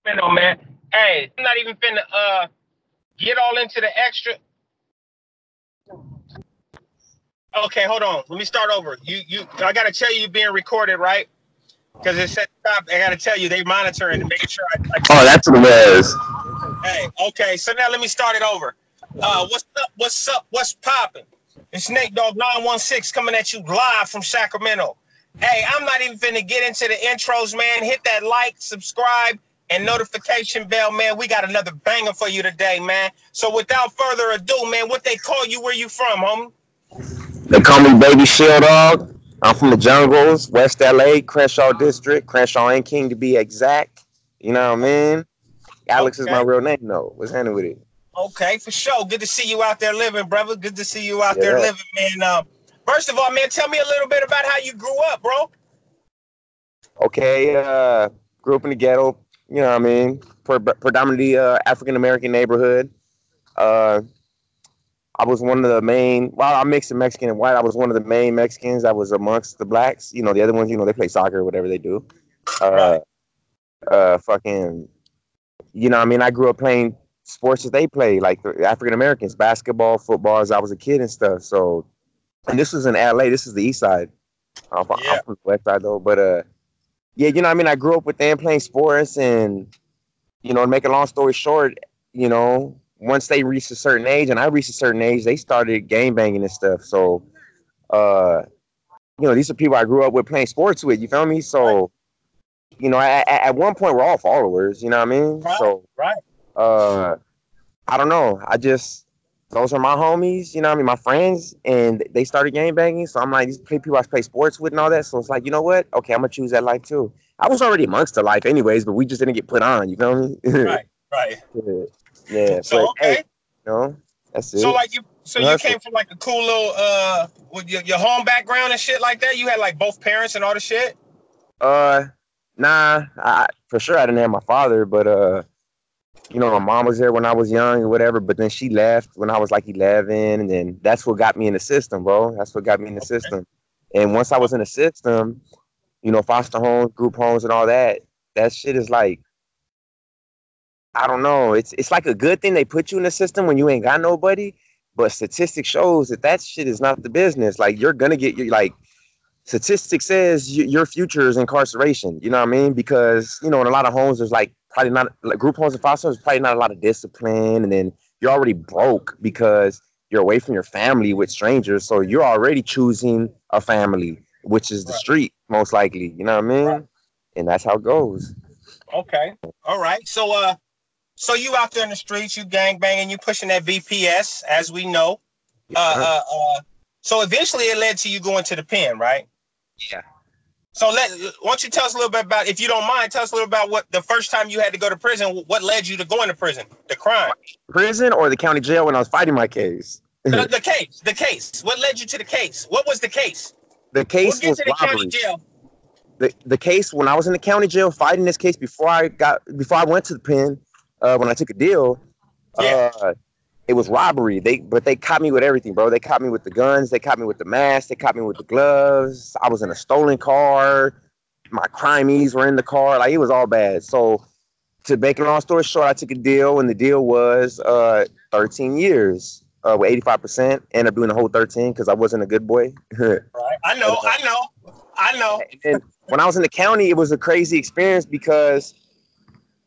Sacramento, man. Hey, I'm not even finna get all into the extra. Okay, hold on. Let me start over. I gotta tell you, you're being recorded, right? Because it said stop. I gotta tell you, they monitoring and making sure I Oh, tell you. that's what it was. Hey, okay. So now let me start it over. What's up? What's up? What's popping? It's Snake Dog 916 coming at you live from Sacramento. Hey, I'm not even finna get into the intros, man. Hit that like, subscribe, and notification bell, man. We got another banger for you today, man. So without further ado, man, what they call you? Where you from, homie? They call me Baby Shield Dog. I'm from the jungles, West LA, Crenshaw District, Crenshaw and King to be exact. You know what I mean? Alex is my Okay. real name, though. What's happening with it? Okay, for sure. Good to see you out there living, brother. Good to see you out Yeah, there that. living, man. First of all, man, tell me a little bit about how you grew up, bro. Okay, grew up in the ghetto, you know what I mean? Predominantly African American neighborhood. Uh, I was one of the main, well, I'm mixed Mexican and white. I was one of the main Mexicans that was amongst the blacks. You know, the other ones, they play soccer or whatever they do. Uh, Right. fucking, what I mean? I grew up playing sports that they play, like the African Americans, basketball, football, as I was a kid and stuff. So, and this was in LA. This is the East Side. I'm Yeah. from the West Side though, but yeah, I grew up with them playing sports, and to make a long story short, once they reached a certain age, and I reached a certain age, they started game banging and stuff. So, uh, these are people I grew up with playing sports with. You feel me? Right. So, at one point, we're all followers. You know what I mean? Right. So, Right. uh, I don't know. Those are my homies. You know what I mean? My friends, and they started game banging. So I'm like, these people I play sports with and all that. So it's like, you know what? Okay, I'm gonna choose that life too. I was already amongst the life anyways, but we just didn't get put on. You feel me? Right. Right. Yeah, yeah, So but hey, okay. that's So it. like you Hustle. came from like a cool little with your home background and shit like that. You had like both parents and all the shit. Uh, nah, for sure I didn't have my father, but my mom was there when I was young or whatever. But then she left when I was like 11, and then that's what got me in the system, bro. That's what got me in the Okay. system. And once I was in the system, foster homes, group homes, and all that, that shit is like, I don't know. It's like a good thing they put you in the system when you ain't got nobody. But statistics shows that shit is not the business. Like you're gonna get your like statistics says your future is incarceration. You know what I mean? Because in a lot of homes there's like probably not like group homes and foster homes, probably not a lot of discipline, and then you're already broke because you're away from your family with strangers. So you're already choosing a family, which is the Right. street most likely. You know what I Right. mean? And that's how it goes. Okay. All right. So you out there in the streets, you gang banging, you pushing that VPS, as we know. Uh, Yeah. uh, uh. So eventually, it led to you going to the pen, right? Yeah. So why don't you tell us a little bit about, if you don't mind, tell us a little about what the first time you had to go to prison. What led you to going to prison? The crime, Prison or the county jail when I was fighting my case. the case. What led you to the case? What was the case? The We'll case get was to the county robbery. jail. The case when I was in the county jail fighting this case before I went to the pen, when I took a deal, Yeah. uh, it was robbery. They caught me with everything, bro. They caught me with the guns, they caught me with the mask, they caught me with the gloves. I was in a stolen car. My crimies were in the car. Like it was all bad. So to make a long story short, I took a deal, and the deal was 13 years with 85%. Ended up doing the whole 13 because I wasn't a good boy. Right. I But know. I know. I know. and when I was in the county, it was a crazy experience because,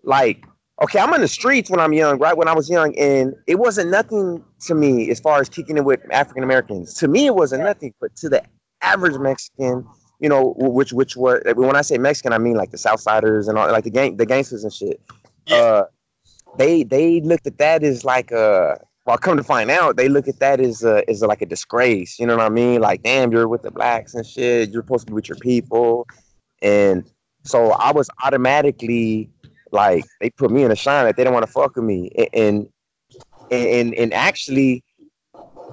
like, okay, I'm in the streets when I'm young, right? When I was young, and it wasn't nothing to me as far as kicking it with African Americans. To me, it wasn't Right. nothing, but to the average Mexican, which were when I say Mexican, I mean like the Southsiders and all, like the gangsters and shit. Yeah. Uh, they looked at that as like a well, come to find out, they look at that as like a disgrace. You know what I mean? Like, damn, you're with the blacks and shit. You're supposed to be with your people, and so I was automatically like they put me in a shine that they didn't want to fuck with me, and actually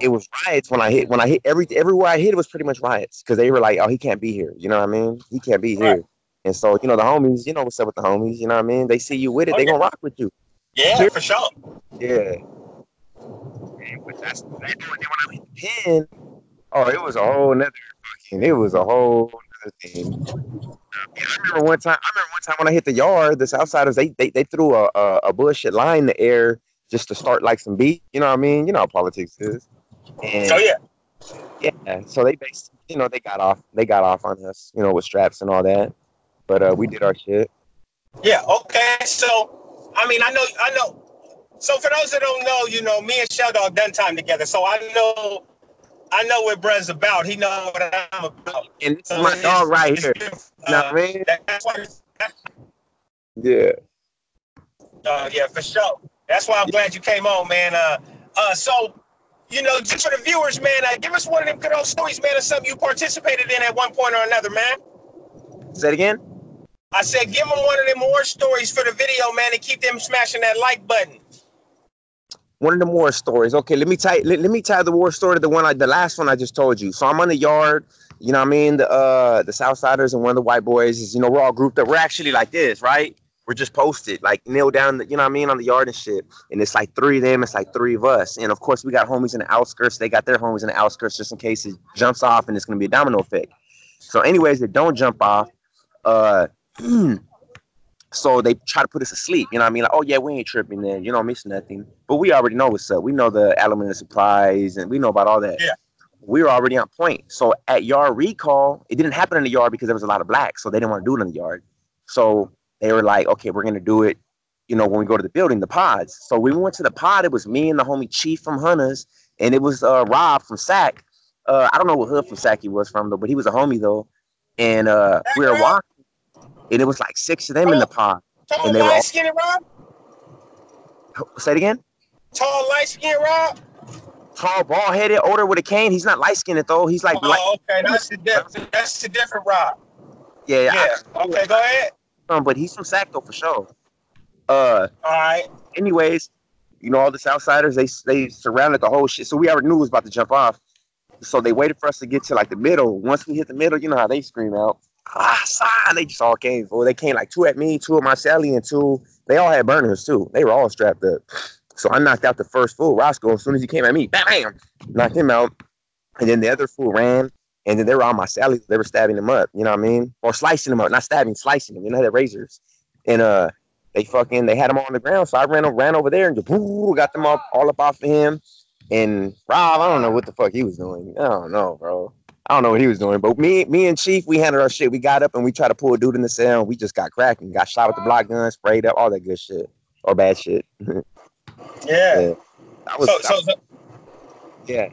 it was riots when I hit everywhere I hit it was pretty much riots because they were like, oh, he can't be here. You know what I mean? He can't be Right. here. And so the homies, what's up with the homies? You know what I mean? They see you with it, Oh they yeah. gonna rock with you. Yeah, Here, for sure. yeah. But that's what they do. And then when I hit the pen, oh, it was a whole nother thing. I remember one time. When I hit the yard, the Southsiders they threw a bullshit line in the air just to start like some beat. You know what I mean? You know how politics is. Oh And yeah. yeah, so they basically, they got off on us, with straps and all that. But we did our shit. Yeah. Okay. So, I mean, I know. So for those that don't know, me and Shell Dog done time together. So I know what Brez's about. He know what I'm about. And this is So my dog right it's here. You know what I mean? that's why. Yeah. Yeah, for sure. That's why I'm glad you came on, man. So just for the viewers, man, give us one of them good old stories, man, of something you participated in at one point or another, man. Say it again. I said, give them one of them war stories for the video, man, and keep them smashing that like button. One of the war stories. Okay, let me tie the war story to the last one I just told you. So I'm on the yard. You know what I mean? The Southsiders and one of the white boys is, we're all grouped up. We're actually like this, right? We're just posted, like kneel down, you know what I mean, on the yard and shit. And it's like three of them, it's like three of us. And of course, we got homies in the outskirts. They got their homies in the outskirts just in case it jumps off and it's gonna be a domino effect. So, anyways, they don't jump off. So they try to put us asleep. You know what I mean? Like, oh yeah, we ain't tripping then. You don't miss nothing. But we already know what's up. We know the element of surprise and we know about all that. Yeah. We were already on point. So at yard recall, it didn't happen in the yard because there was a lot of blacks. So they didn't want to do it in the yard. So they were like, okay, we're going to do it, when we go to the building, the pods. So we went to the pod. It was me and the homie Chief from Hunters. And it was Rob from Sac. I don't know what hood from Sac he was from, though, but he was a homie, though. And we were walking. And it was like 6 of them in the pod. Tall, and they were light skinny Rob? Say it again? Tall, light skinny Rob? Tall, bald headed, older with a cane. He's not light skinned though. He's like okay. That's the different Rob. Yeah. Okay, go ahead. But he's from Sac though for sure. All right. Anyways, all the Southsiders, they surrounded the whole shit. So we already knew it was about to jump off. So they waited for us to get to like the middle. Once we hit the middle, you know how they scream out. And they just all came. Well, they came like 2 at me, 2 at my Sally, and 2. They all had burners too. They were all strapped up. So I knocked out the first fool, Roscoe. As soon as he came at me, bam, knocked him out. And then the other fool ran. And then they were on my Sally. They were stabbing him up. You know what I mean? Or slicing him up, not stabbing, slicing him. They're razors. And they had him on the ground. So I ran over there and just got them all up off of him. And Rob, I don't know what the fuck he was doing. I don't know, bro. I don't know what he was doing, but me and Chief, we handled our shit. We got up and we tried to pull a dude in the cell. And we just got cracking, got shot with the block gun, sprayed up, all that good shit or bad shit. Yeah. Yeah.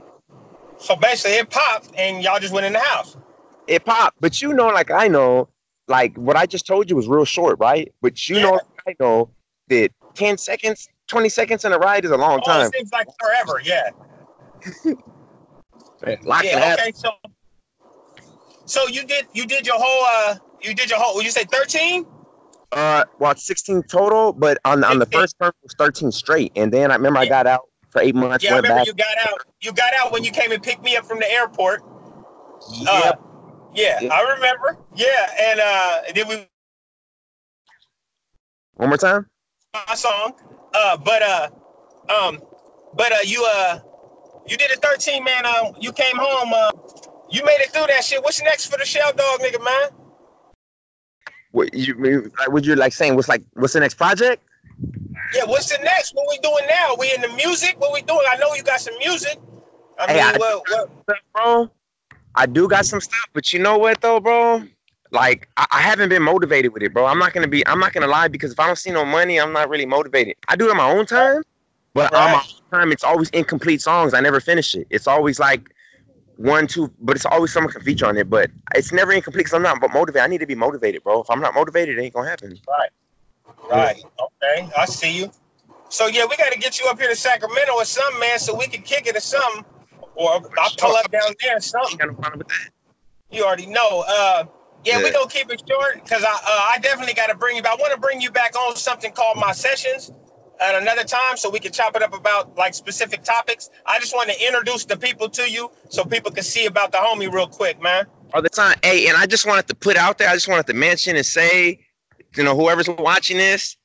So basically, it popped and y'all just went in the house. It popped, but I know, like what I just told you was real short, right? But I know that 10 seconds, 20 seconds in a ride is a long time. It seems like forever. Yeah. Okay. So you did your whole would you say 13? Well, 16 total, but on the first term it was 13 straight. And then I remember I got out for 8 months. Yeah, I remember you got out. You got out when you came and picked me up from the airport. Yeah. I remember. Yeah, and then we one more time. My song. You did a 13, man. You came home. You made it through that shit. What's next for the Shell Dog, nigga, man? What you mean? Would you like saying? What's the next project? Yeah, what's the next? What we doing now? We in the music? What we doing? I know you got some music. Bro, I do got some stuff, but you know what though, bro? Like I haven't been motivated with it, bro. I'm not gonna lie, because if I don't see no money, I'm not really motivated. I do it on my own time, but on my own time, it's always incomplete songs. I never finish it. It's always like 1, 2, but it's always someone can feature on it. But it's never incomplete because I'm not motivated. I need to be motivated, bro. If I'm not motivated, it ain't gonna happen. Right. Okay, I see you. So yeah, we got to get you up here to Sacramento or something, man, so we can kick it or something. Or I'll pull up down there or something. You already know. We gonna keep it short because I definitely got to bring you back. I want to bring you back on something called My Sessions at another time so we can chop it up about like specific topics. I just want to introduce the people to you so people can see about the homie real quick, man. All the time. Hey, and I just wanted to put out there, I just wanted to mention and say, whoever's watching this,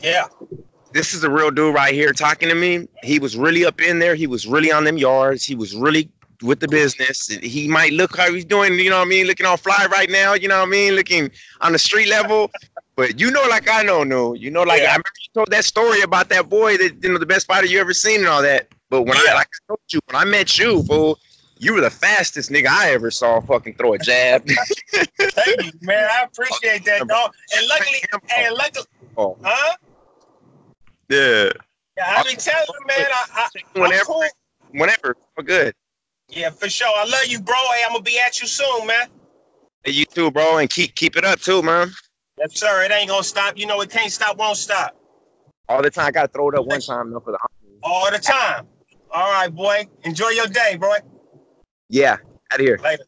this is a real dude right here talking to me. He was really up in there. He was really on them yards. He was really with the business. He might look how he's doing, you know what I mean, looking all fly right now, you know what I mean, looking on the street level. But you know, like I know, you know, like I remember you told that story about that boy that, you know, the best fighter you ever seen and all that. But when I told you, when I met you, fool, you were the fastest nigga I ever saw fucking throw a jab. Thank you, man. I appreciate that, dog. And luckily, huh? Yeah. Yeah, I be telling you, man, I'm cool. Whenever, we're good. Yeah, for sure. I love you, bro. Hey, I'm gonna be at you soon, man. Hey, you too, bro, and keep it up too, man. Yes, sir. It ain't gonna stop. You know, it can't stop, won't stop. All the time. I gotta throw it up one time though for the all the time. All right, boy. Enjoy your day, boy. Yeah, out of here. Later.